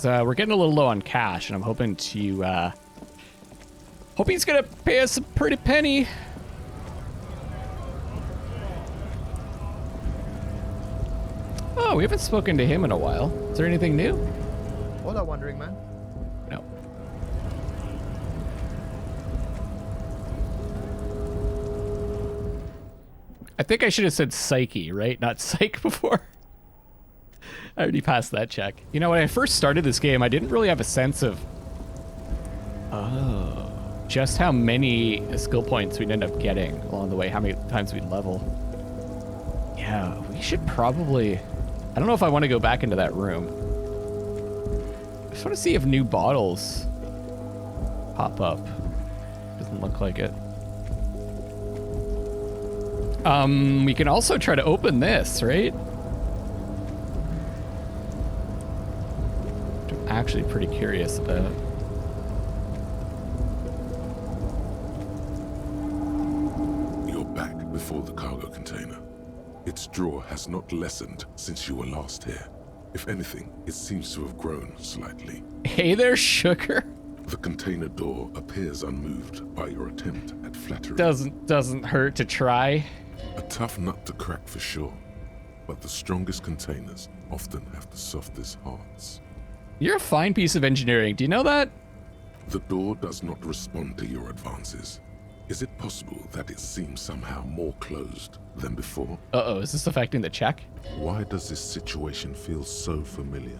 because we're getting a little low on cash, and I'm hoping to hope he's gonna pay us a pretty penny. Oh, we haven't spoken to him in a while. Is there anything new? What are wondering, man? No. I think I should have said psyche, right? Not psych before. I already passed that check. You know, when I first started this game, I didn't really have a sense of just how many skill points we'd end up getting along the way, how many times we'd level. Yeah, we should probably... I don't know if I want to go back into that room. I just want to see if new bottles pop up. Doesn't look like it. We can also try to open this, right? I'm actually pretty curious about. You're back before the cargo container. Its draw has not lessened since you were last here. If anything, it seems to have grown slightly. Hey there, sugar. The container door appears unmoved by your attempt at flattery. Doesn't hurt to try. A tough nut to crack for sure, but the strongest containers often have the softest hearts. You're a fine piece of engineering. Do you know that? The door does not respond to your advances. Is it possible that it seems somehow more closed than before? Uh-oh, is this affecting the check? Why does this situation feel so familiar?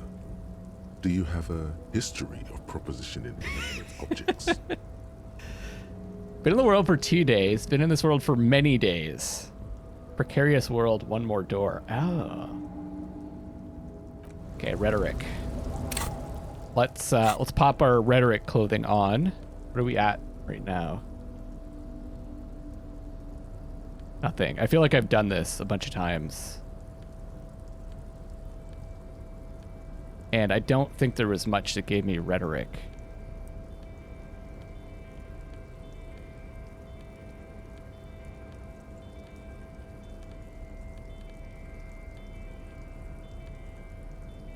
Do you have a history of propositioning inanimate objects? Been in the world for 2 days. Been in this world for many days. Precarious world, one more door. Oh. Okay, rhetoric. Let's pop our rhetoric clothing on. What are we at right now? Nothing. I feel like I've done this a bunch of times. And I don't think there was much that gave me rhetoric.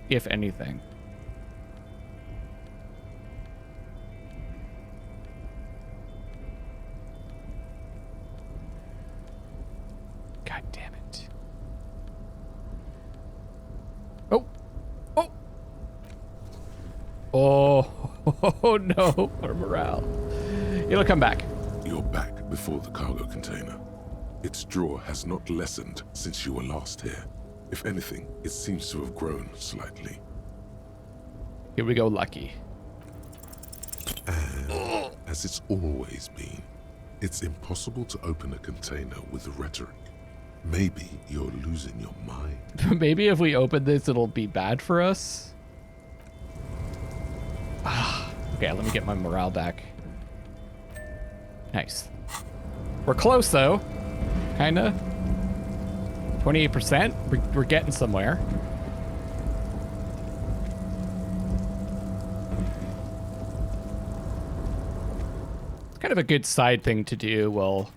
If anything. God damn it. Oh. Oh. Oh no. Our morale. It'll come back. You're back before the cargo container. Its draw has not lessened since you were last here. If anything, it seems to have grown slightly. Here we go, Lucky. And as it's always been, it's impossible to open a container with rhetoric. Maybe you're losing your mind. Maybe if we open this, it'll be bad for us. Okay, let me get my morale back. Nice. We're close, though. Kinda. 28%. We're getting somewhere. It's kind of a good side thing to do. Well,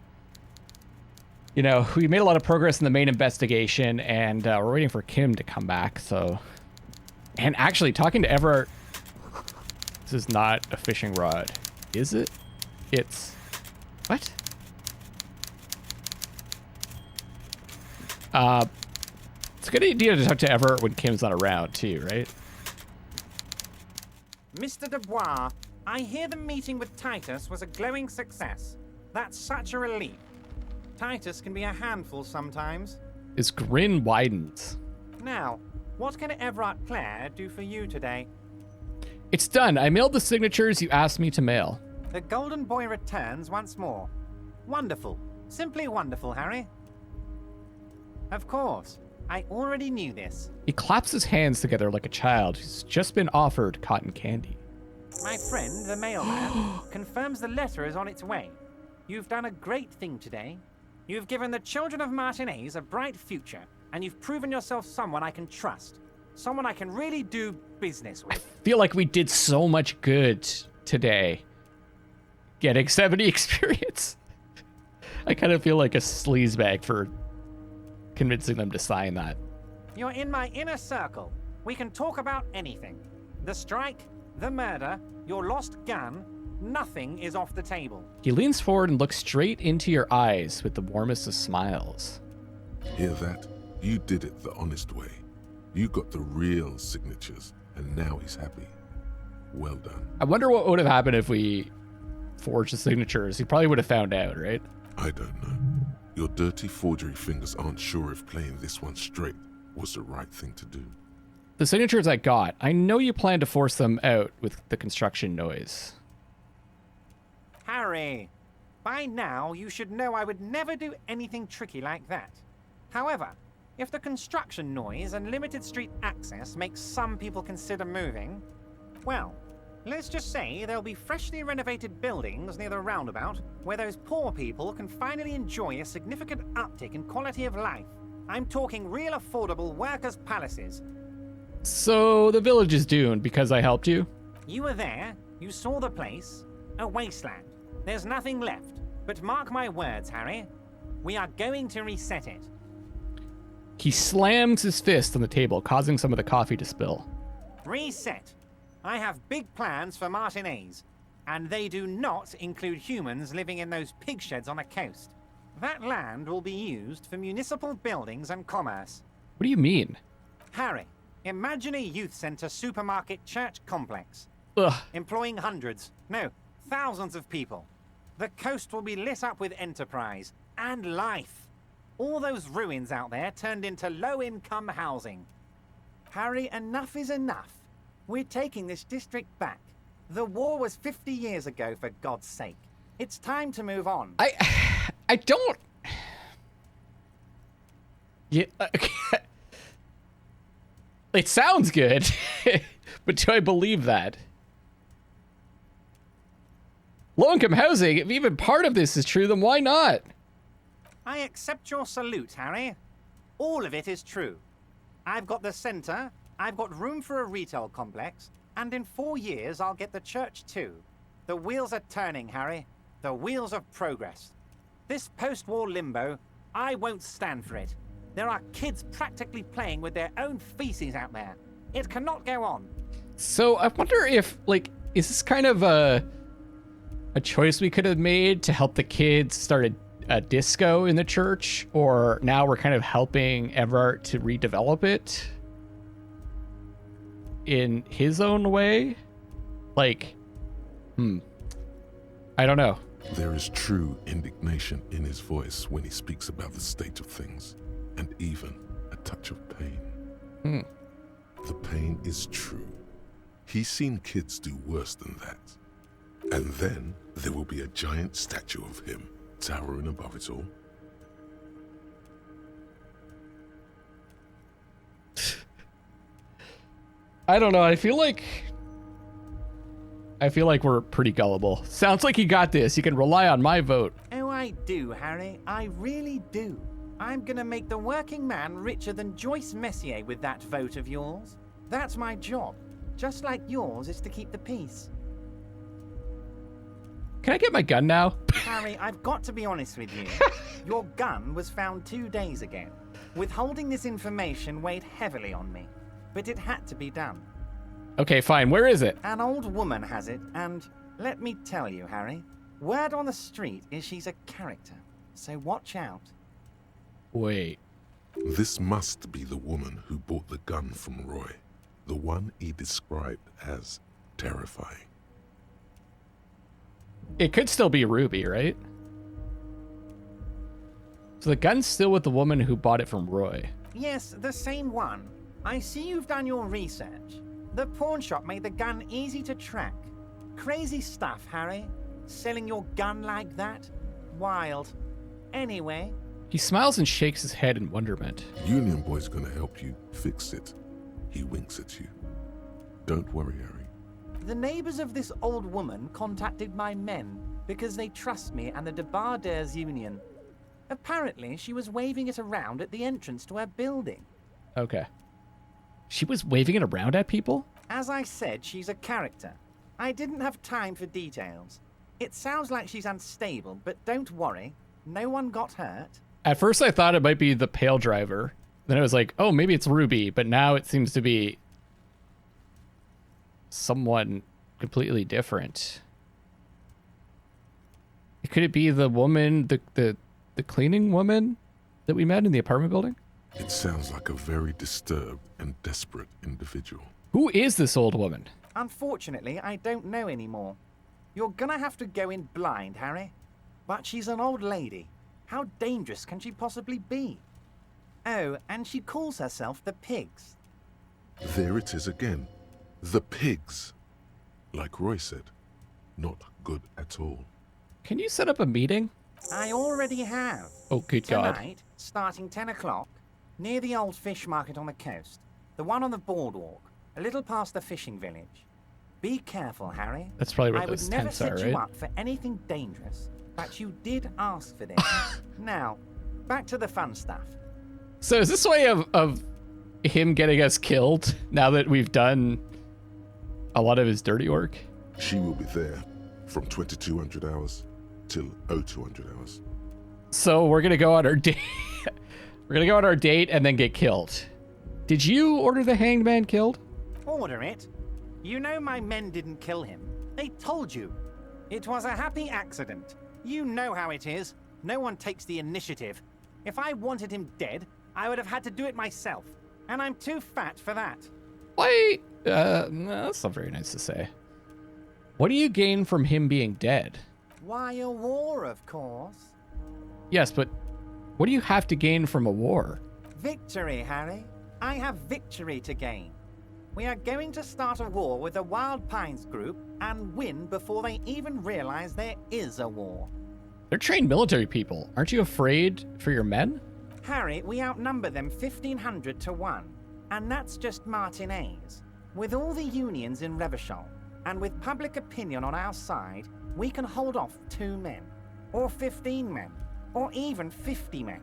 you know, we made a lot of progress in the main investigation, and we're waiting for Kim to come back, so... And actually, talking to Evrart... This is not a fishing rod, is it? It's... What? It's a good idea to talk to Evrart when Kim's not around, too, right? Mr. Dubois, I hear the meeting with Titus was a glowing success. That's such a relief. Titus can be a handful sometimes. His grin widens. Now, what can Evrart Claire do for you today? It's done. I mailed the signatures you asked me to mail. The Golden Boy returns once more. Wonderful. Simply wonderful, Harry. Of course. I already knew this. He claps his hands together like a child who's just been offered cotton candy. My friend, the mailman, confirms the letter is on its way. You've done a great thing today. You've given the children of Martinez a bright future, and you've proven yourself someone I can trust. Someone I can really do business with. I feel like we did so much good today. Getting 70 experience. I kind of feel like a sleazebag for convincing them to sign that. You're in my inner circle. We can talk about anything. The strike, the murder, your lost gun, nothing is off the table. He leans forward and looks straight into your eyes with the warmest of smiles. Hear that? You did it the honest way. You got the real signatures, and now he's happy. Well done. I wonder what would have happened if we forged the signatures. He probably would have found out, right? I don't know. Your dirty forgery fingers aren't sure if playing this one straight was the right thing to do. The signatures I got, I know you plan to force them out with the construction noise. Harry, by now you should know I would never do anything tricky like that. However, if the construction noise and limited street access makes some people consider moving, well, let's just say there'll be freshly renovated buildings near the roundabout where those poor people can finally enjoy a significant uptick in quality of life. I'm talking real affordable workers' palaces. So the village is doomed because I helped you? You were there, you saw the place, a wasteland. There's nothing left. But mark my words, Harry, we are going to reset it. He slams his fist on the table, causing some of the coffee to spill. Reset. I have big plans for Martinez, and they do not include humans living in those pig sheds on the coast. That land will be used for municipal buildings and commerce. What do you mean? Harry, imagine a youth center supermarket church complex. Ugh. Employing hundreds, no, thousands of people. The coast will be lit up with enterprise and life. All those ruins out there turned into low-income housing. Harry, enough is enough. We're taking this district back. The war was 50 years ago, for God's sake. It's time to move on. I don't... Yeah, it sounds good, but do I believe that? Low-income housing, if even part of this is true, then why not? I accept your salute, Harry. All of it is true. I've got the center, I've got room for a retail complex, and in 4 years I'll get the church too. The wheels are turning, Harry. The wheels of progress. This post-war limbo, I won't stand for it. There are kids practically playing with their own feces out there. It cannot go on. So I wonder if, like, is this kind of a choice we could have made to help the kids start a disco in the church, or now we're kind of helping Evrart to redevelop it in his own way? Like, I don't know. There is true indignation in his voice when he speaks about the state of things, and even a touch of pain. The pain is true. He's seen kids do worse than that. And then there will be a giant statue of him towering above it all. I don't know. I feel like we're pretty gullible. Sounds like you got this. You can rely on my vote. Oh, I do, Harry. I really do. I'm gonna make the working man richer than Joyce Messier with that vote of yours. That's my job. Just like yours is to keep the peace. Can I get my gun now? Harry, I've got to be honest with you. Your gun was found 2 days ago. Withholding this information weighed heavily on me, but it had to be done. Okay, fine. Where is it? An old woman has it, and let me tell you, Harry, word on the street is she's a character, so watch out. Wait. This must be the woman who bought the gun from Roy, the one he described as terrifying. It could still be Ruby, right? So the gun's still with the woman who bought it from Roy. Yes, the same one. I see you've done your research. The pawn shop made the gun easy to track. Crazy stuff, Harry. Selling your gun like that? Wild. Anyway. He smiles and shakes his head in wonderment. Union Boy's gonna help you fix it. He winks at you. Don't worry, Harry. The neighbors of this old woman contacted my men because they trust me and the Debardeurs Union. Apparently, she was waving it around at the entrance to her building. Okay. She was waving it around at people? As I said, she's a character. I didn't have time for details. It sounds like she's unstable, but don't worry. No one got hurt. At first I thought it might be the Pale Driver. Then I was like, oh, maybe it's Ruby, but now it seems to be someone completely different. Could it be the woman, the cleaning woman that we met in the apartment building? It sounds like a very disturbed and desperate individual. Who is this old woman? Unfortunately, I don't know anymore. You're gonna have to go in blind, Harry. But she's an old lady. How dangerous can she possibly be? Oh, and she calls herself the Pigs. There it is again. The pigs. Like Roy said, not good at all. Can you set up a meeting? I already have. Oh, good God. Tonight, starting 10 o'clock, near the old fish market on the coast. The one on the boardwalk, a little past the fishing village. Be careful, Harry. That's probably where I would those never tents set are, you right? up for anything dangerous, but you did ask for this. Now, back to the fun stuff. So is this way of him getting us killed now that we've done a lot of his dirty work? She will be there from 2200 hours till 0200 hours. So we're gonna go on our date. We're gonna go on our date and then get killed. Did you order the hanged man killed? Order it. You know my men didn't kill him. They told you. It was a happy accident. You know how it is. No one takes the initiative. If I wanted him dead, I would have had to do it myself. And I'm too fat for that. Why? No, that's not very nice to say. What do you gain from him being dead? Why, a war, of course. Yes, but what do you have to gain from a war? Victory, Harry. I have victory to gain. We are going to start a war with the Wild Pines group and win before they even realize there is a war. They're trained military people. Aren't you afraid for your men? Harry, we outnumber them 1,500 to 1. And that's just Martinez. With all the unions in Revachol, and with public opinion on our side, we can hold off 2 men, or 15 men, or even 50 men.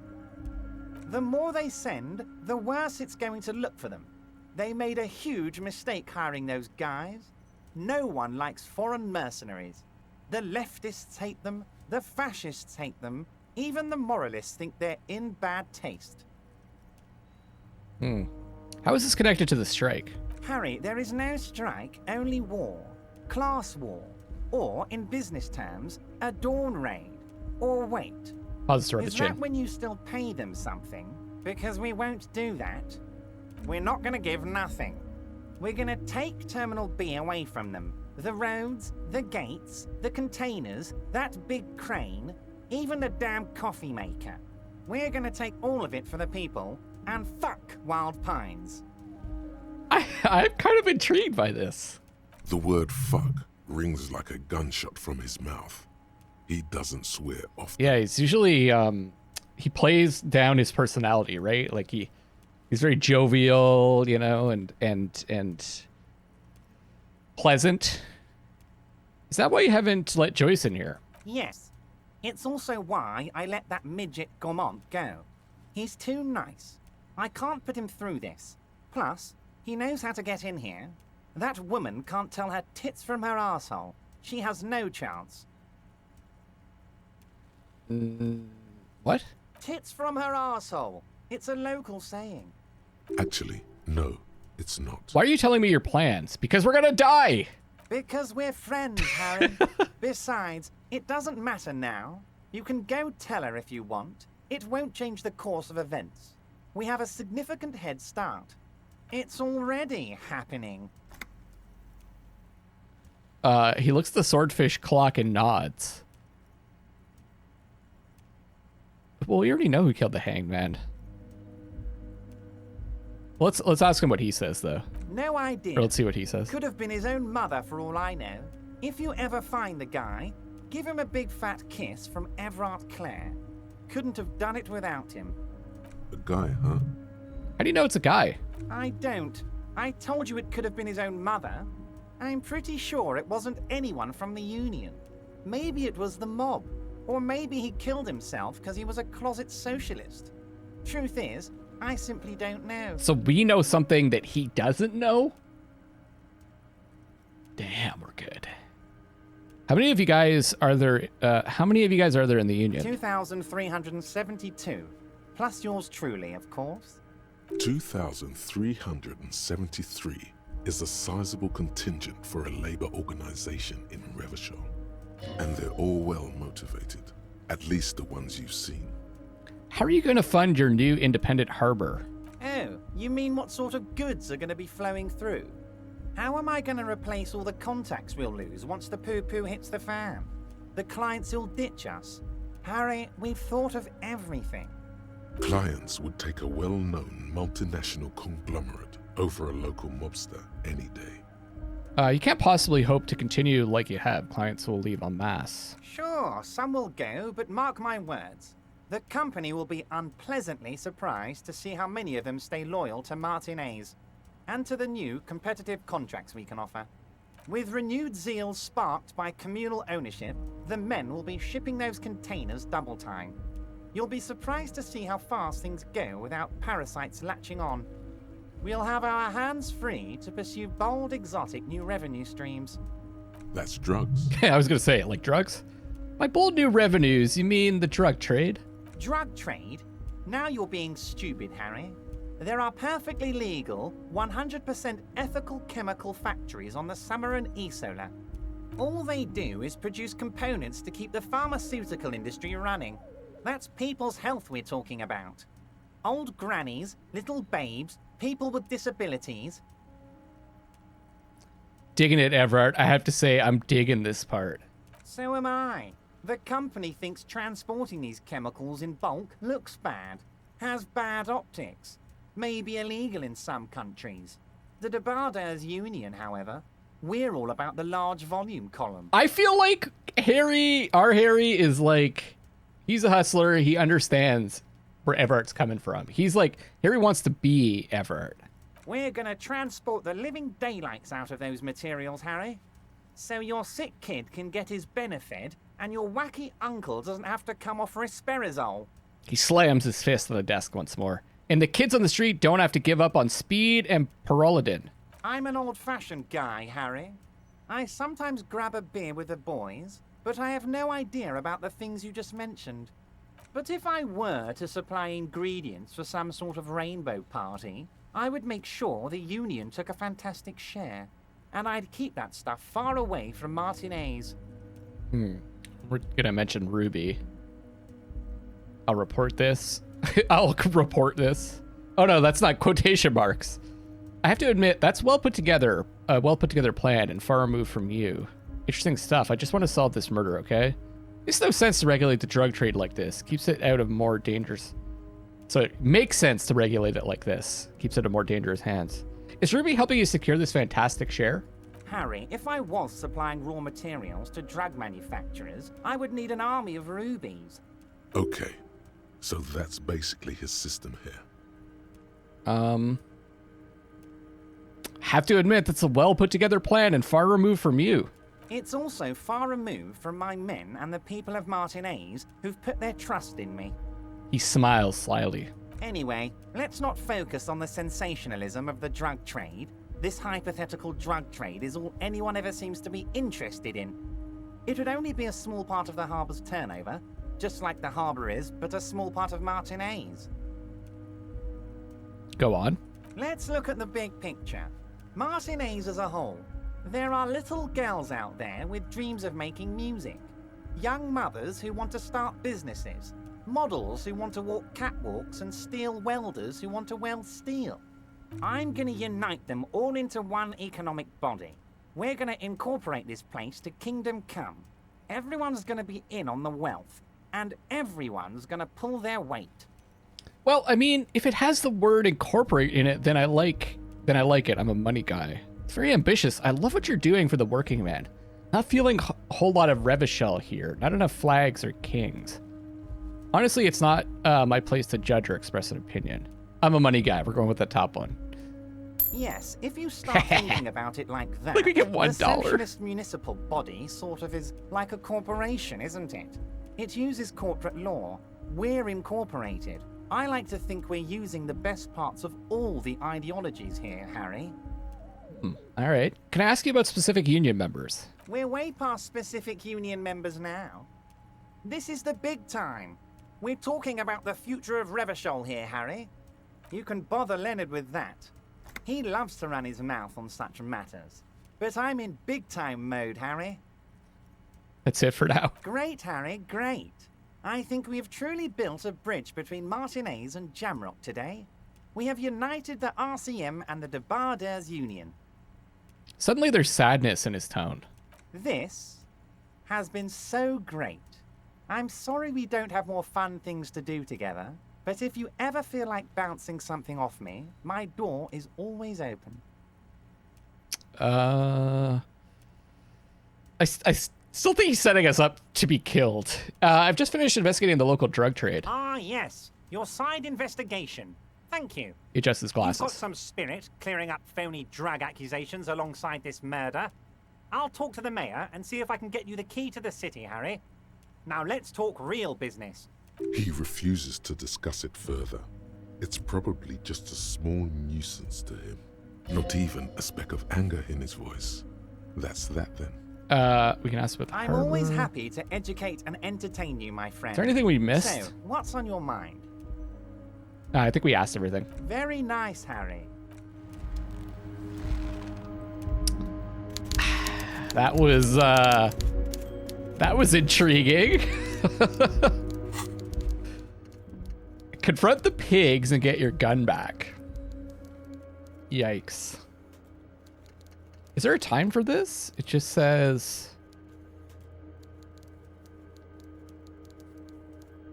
The more they send, the worse it's going to look for them. They made a huge mistake hiring those guys. No one likes foreign mercenaries. The leftists hate them, the fascists hate them, even the moralists think they're in bad taste. How is this connected to the strike? Harry, there is no strike, only war. Class war. Or, in business terms, a dawn raid. Or wait. Pause to rub the Is that chin. when you still pay them something? Because we won't do that. We're not going to give nothing. We're going to take Terminal B away from them. The roads, the gates, the containers, that big crane, even the damn coffee maker. We're going to take all of it for the people, and fuck Wild Pines. I'm kind of intrigued by this. The word fuck rings like a gunshot from his mouth. He doesn't swear often. Yeah, he's usually he plays down his personality, right? Like he's very jovial, you know, and pleasant. Is that why you haven't let Joyce in here? Yes. It's also why I let that midget Gaumont go. He's too nice. I can't put him through this. Plus, he knows how to get in here. That woman can't tell her tits from her arsehole. She has no chance. What? Tits from her arsehole. It's a local saying. Actually, no, it's not. Why are you telling me your plans? Because we're gonna die! Because we're friends, Harry. Besides, it doesn't matter now. You can go tell her if you want. It won't change the course of events. We have a significant head start. It's already happening. He looks at the swordfish clock and nods. Well, we already know who killed the hanged man. Let's ask him what he says, though. No idea. Or let's see what he says. Could have been his own mother for all I know. If you ever find the guy, give him a big fat kiss from Evrart Claire. Couldn't have done it without him. A guy, huh? How do you know it's a guy? I don't. I told you it could have been his own mother. I'm pretty sure it wasn't anyone from the Union. Maybe it was the mob. Or maybe he killed himself because he was a closet socialist. Truth is, I simply don't know. So we know something that he doesn't know? Damn, we're good. How many of you guys are there? How many of you guys are there in the Union? 2,372. Plus yours truly, of course. 2,373. is a sizable contingent for a labor organization in Revachol. And they're all well motivated, at least the ones you've seen. How are you going to fund your new independent harbor? Oh, you mean what sort of goods are going to be flowing through? How am I going to replace all the contacts we'll lose once the poo-poo hits the fan? The clients who'll ditch us? Harry, we've thought of everything. Clients would take a well-known multinational conglomerate over a local mobster any day. You can't possibly hope to continue like you have. Clients will leave en masse. Sure, some will go, but mark my words. The company will be unpleasantly surprised to see how many of them stay loyal to Martinez and to the new competitive contracts we can offer. With renewed zeal sparked by communal ownership, the men will be shipping those containers double time. You'll be surprised to see how fast things go without parasites latching on. We'll have our hands free to pursue bold, exotic new revenue streams. That's drugs. I was going to say, like drugs? By bold new revenues, you mean the drug trade? Drug trade? Now you're being stupid, Harry. There are perfectly legal, 100% ethical chemical factories on the Summer and Isola. All they do is produce components to keep the pharmaceutical industry running. That's people's health we're talking about. Old grannies, little babes, people with disabilities. Digging it, Evrart. I have to say, I'm digging this part. So am I. The company thinks transporting these chemicals in bulk looks bad, has bad optics, may be illegal in some countries. The Debarders Union, however, we're all about the large volume column. I feel like our Harry is like, he's a hustler. He understands where Everart's coming from. He's like, Harry wants to be Evrart. We're gonna transport the living daylights out of those materials, Harry. So your sick kid can get his benefit and your wacky uncle doesn't have to come off risperazole. He slams his fist on the desk once more. And the kids on the street don't have to give up on speed and Pyrrolidin. I'm an old-fashioned guy, Harry. I sometimes grab a beer with the boys, but I have no idea about the things you just mentioned. But if I were to supply ingredients for some sort of rainbow party, I would make sure the Union took a fantastic share. And I'd keep that stuff far away from Martinez. We're gonna mention Ruby. I'll report this. I'll report this. Oh no, that's not quotation marks. I have to admit, that's a well put together plan and far removed from you. Interesting stuff. I just want to solve this murder, okay? It's no sense to regulate the drug trade like this. Keeps it out of more dangerous. So it makes sense to regulate it like this. Keeps it in more dangerous hands. Is Ruby helping you secure this fantastic share? Harry, if I was supplying raw materials to drug manufacturers, I would need an army of rubies. Okay, so that's basically his system here. Have to admit, that's a well put together plan and far removed from you. It's also far removed from my men and the people of Martinez who've put their trust in me. He smiles slyly. Anyway, let's not focus on the sensationalism of the drug trade. This hypothetical drug trade is all anyone ever seems to be interested in. It would only be a small part of the harbor's turnover, just like the harbor is, but a small part of Martinez. Go on. Let's look at the big picture. Martinez as a whole. There are little girls out there with dreams of making music. Young mothers who want to start businesses. Models who want to walk catwalks and steel welders who want to weld steel. I'm gonna unite them all into one economic body. We're gonna incorporate this place to Kingdom Come. Everyone's gonna be in on the wealth, and everyone's gonna pull their weight. Well, I mean, if it has the word incorporate in it, then I like it. I'm a money guy. It's very ambitious. I love what you're doing for the working man. Not feeling a whole lot of Revachol here. Not enough flags or kings. Honestly, it's not my place to judge or express an opinion. I'm a money guy. We're going with the top one. Yes, if you start thinking about it like that, Like we get $1. the socialist municipal body sort of is like a corporation, isn't it? It uses corporate law. We're incorporated. I like to think we're using the best parts of all the ideologies here, Harry. All right. Can I ask you about specific union members? We're way past specific union members now. This is the big time. We're talking about the future of Revachol here, Harry. You can bother Leonard with that. He loves to run his mouth on such matters. But I'm in big-time mode, Harry. That's it for now. Great, Harry, great. I think we have truly built a bridge between Martinez and Jamrock today. We have united the RCM and the Debarders Union. Suddenly there's sadness in his tone. This has been so great. I'm sorry we don't have more fun things to do together, but if you ever feel like bouncing something off me, my door is always open. I still think he's setting us up to be killed. I've just finished investigating the local drug trade. Ah, yes. Your side investigation. Thank you. He adjusts his glasses. You've got some spirit clearing up phony drug accusations alongside this murder. I'll talk to the mayor and see if I can get you the key to the city, Harry. Now let's talk real business. He refuses to discuss it further. It's probably just a small nuisance to him. Not even a speck of anger in his voice. That's that then. We can ask about the I'm harbor. always happy to educate and entertain you, my friend. Is there anything we missed? So, what's on your mind? I think we asked everything. Very nice, Harry. That was intriguing. Confront the pigs and get your gun back. Yikes. Is there a time for this? It just says...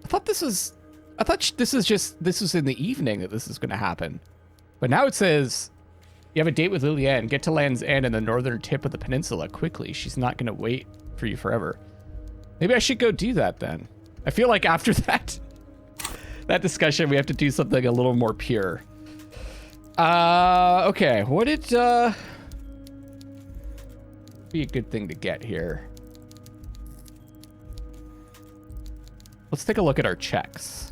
I thought this was in the evening that this is going to happen. But now it says, you have a date with Liliane. Get to Land's End in the northern tip of the peninsula quickly. She's not going to wait for you forever. Maybe I should go do that then. I feel like after that discussion, we have to do something a little more pure. Okay. What did, be a good thing to get here? Let's take a look at our checks.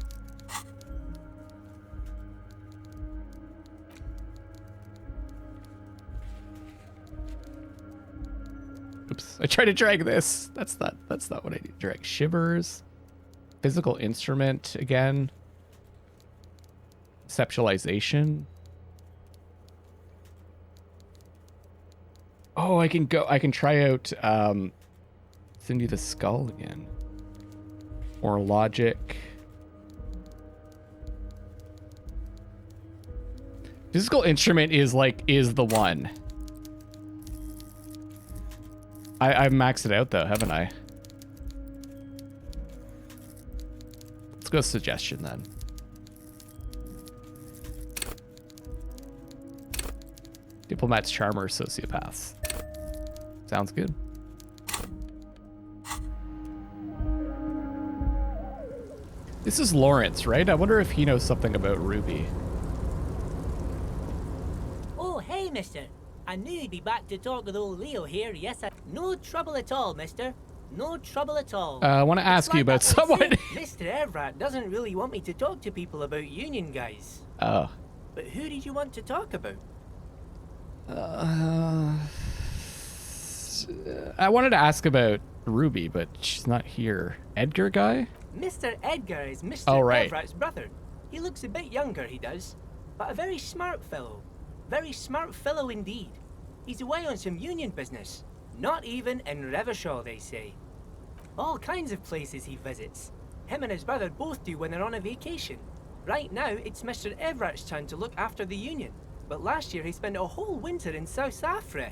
Oops, I tried to drag this. That's not what I need to drag. Shivers. Physical instrument again. Conceptualization. Oh, I can try out Cindy the Skull again. Or logic. Physical instrument is the one. I've maxed it out though, haven't I? Let's go suggestion then. Diplomats, charmers, sociopaths. Sounds good. This is Lawrence, right? I wonder if he knows something about Ruby. Oh, hey, mister. I knew you'd be back to talk with old Leo here. Yes, no trouble at all, mister. No trouble at all. I want to ask you about someone. Mr. Evrart doesn't really want me to talk to people about union guys. Oh. But who did you want to talk about? I wanted to ask about Ruby, but she's not here. Edgar guy? Mr. Edgar is Mr. Oh, right. Evrat's brother. He looks a bit younger, he does. But a very smart fellow. Very smart fellow indeed. He's away on some union business. Not even in Revershaw, they say. All kinds of places he visits. Him and his brother both do when they're on a vacation. Right now, it's Mr. Evrat's turn to look after the union. But last year he spent a whole winter in South Safra.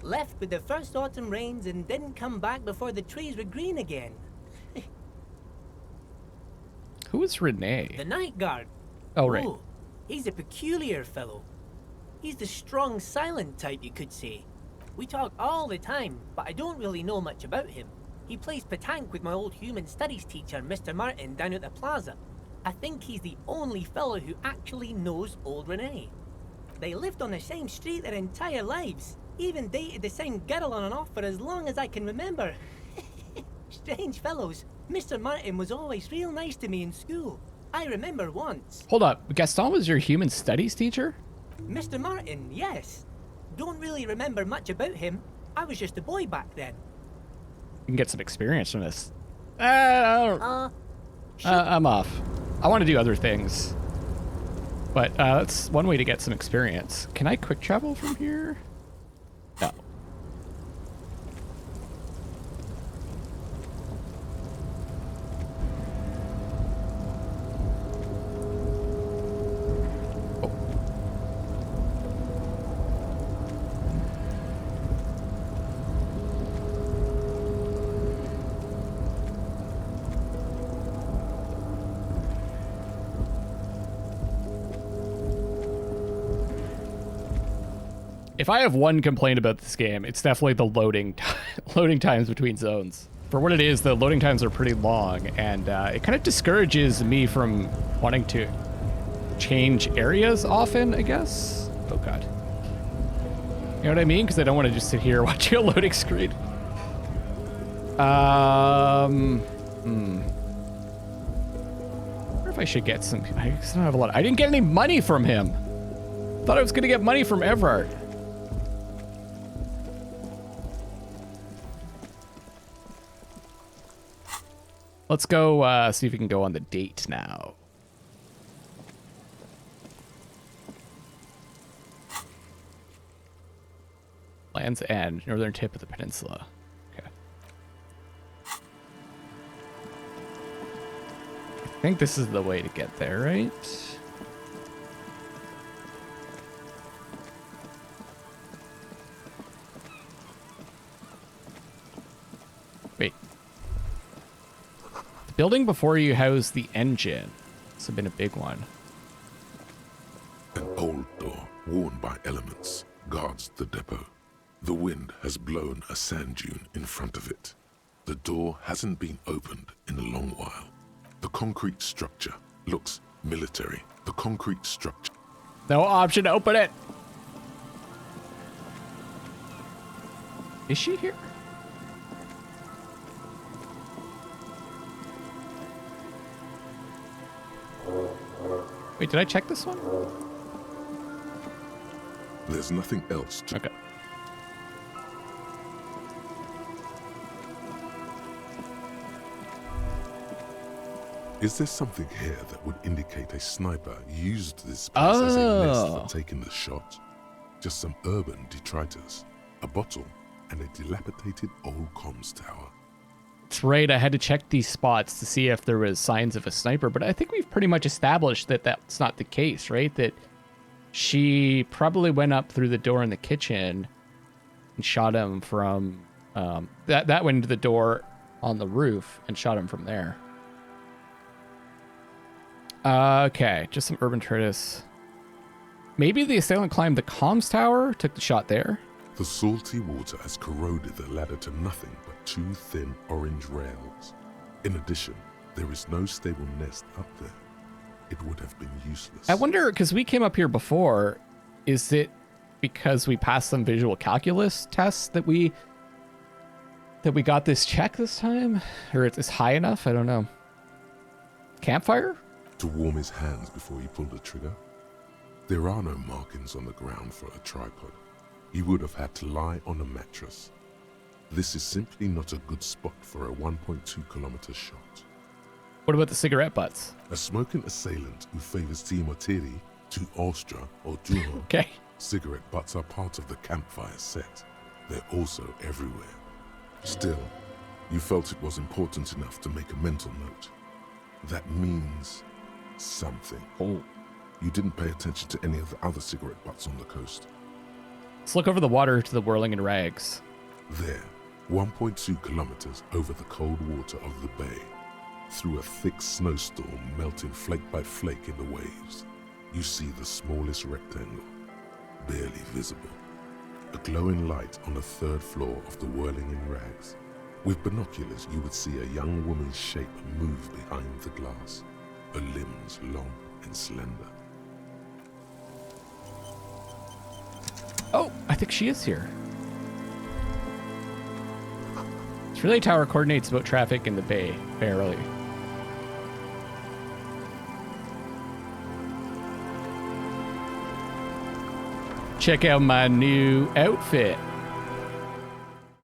Left with the first autumn rains and didn't come back before the trees were green again. Who is Renee? The night guard. Oh, right. Oh, he's a peculiar fellow. He's the strong, silent type, you could say. We talk all the time, but I don't really know much about him. He plays petanque with my old human studies teacher, Mr. Martin, down at the plaza. I think he's the only fellow who actually knows old Renee. They lived on the same street their entire lives. Even dated the same girl on and off for as long as I can remember. Strange fellows. Mr. Martin was always real nice to me in school. I remember once. Hold up. Gaston was your human studies teacher? Mr. Martin, yes. Don't really remember much about him. I was just a boy back then. You can get some experience from this. I'm off. I want to do other things. But that's one way to get some experience. Can I quick travel from here? No. If I have one complaint about this game, it's definitely the loading times between zones. For what it is, the loading times are pretty long, and it kind of discourages me from wanting to change areas often, I guess. Oh god. You know what I mean? Because I don't want to just sit here watching a loading screen. I wonder if I should get some. I don't have a lot. I didn't get any money from him. Thought I was gonna get money from Evrart. Let's go see if we can go on the date now. Land's End, northern tip of the peninsula. Okay. I think this is the way to get there, right? Wait. The building before you housed the engine. This has been a big one. An old door, worn by elements, guards the depot. The wind has blown a sand dune in front of it. The door hasn't been opened in a long while. The concrete structure looks military. The concrete structure. No option to open it. Is she here? Wait, did I check this one? There's nothing else to... Okay. Is there something here that would indicate a sniper used this place as a nest for taking the shot? Just some urban detritus, a bottle, and a dilapidated old comms tower. That's right, I had to check these spots to see if there was signs of a sniper, but I think we've pretty much established that that's not the case, right? That she probably went up through the door in the kitchen and shot him from that went into the door on the roof and shot him from there. Okay, just some urban detritus. Maybe the assailant climbed the comms tower, took the shot there. The salty water has corroded the ladder to nothing but two thin orange rails. In addition, there is no stable nest up there. It would have been useless. I wonder, because we came up here before, is it because we passed some visual calculus tests that we got this check this time? Or it's high enough? I don't know. Campfire? To warm his hands before he pulled the trigger. There are no markings on the ground for a tripod. He would have had to lie on a mattress. This is simply not a good spot for a 1.2 kilometer shot. What about the cigarette butts? A smoking assailant who favors Timotiri to Austria or Duho. Okay. Cigarette butts are part of the campfire set. They're also everywhere. Still, you felt it was important enough to make a mental note. That means something. Oh. You didn't pay attention to any of the other cigarette butts on the coast. Let's look over the water to the whirling in rags. There, 1.2 kilometers over the cold water of the bay, through a thick snowstorm melting flake by flake in the waves, you see the smallest rectangle, barely visible. A glowing light on the third floor of the whirling in rags. With binoculars, you would see a young woman's shape move behind the glass, her limbs long and slender. Oh, I think she is here. This relay tower coordinates boat traffic in the bay, barely. Check out my new outfit.